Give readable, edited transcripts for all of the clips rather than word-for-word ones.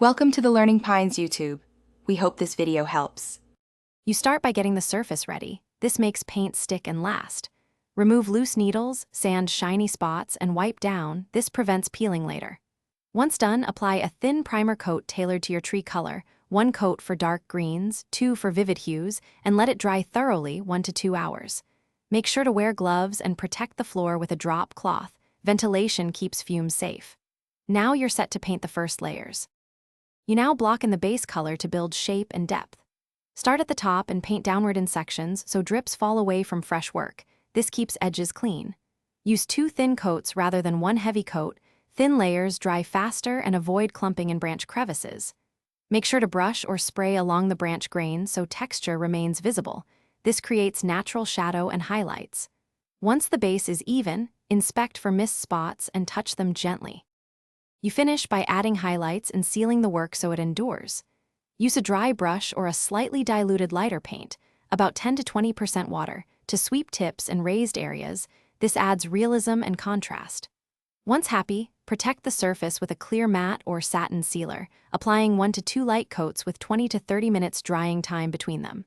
Welcome to the Learning Pines YouTube. We hope this video helps. You start by getting the surface ready. This makes paint stick and last. Remove loose needles, sand shiny spots, and wipe down. This prevents peeling later. Once done, apply a thin primer coat tailored to your tree color, 1 coat for dark greens, 2 for vivid hues, and let it dry thoroughly 1 to 2 hours. Make sure to wear gloves and protect the floor with a drop cloth. Ventilation keeps fumes safe. Now you're set to paint the first layers. You now block in the base color to build shape and depth. Start at the top and paint downward in sections so drips fall away from fresh work. This keeps edges clean. Use 2 thin coats rather than 1 heavy coat. Thin layers dry faster and avoid clumping in branch crevices. Make sure to brush or spray along the branch grain so texture remains visible. This creates natural shadow and highlights. Once the base is even, inspect for missed spots and touch them gently. You finish by adding highlights and sealing the work so it endures. Use a dry brush or a slightly diluted lighter paint, about 10 to 20% water, to sweep tips and raised areas. This adds realism and contrast. Once happy, protect the surface with a clear matte or satin sealer, applying 1 to 2 light coats with 20 to 30 minutes drying time between them.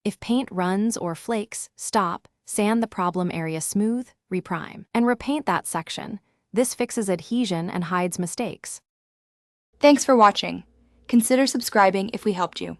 If paint runs or flakes, stop, sand the problem area smooth, reprime, and repaint that section. This fixes adhesion and hides mistakes. Thanks for watching. Consider subscribing if we helped you.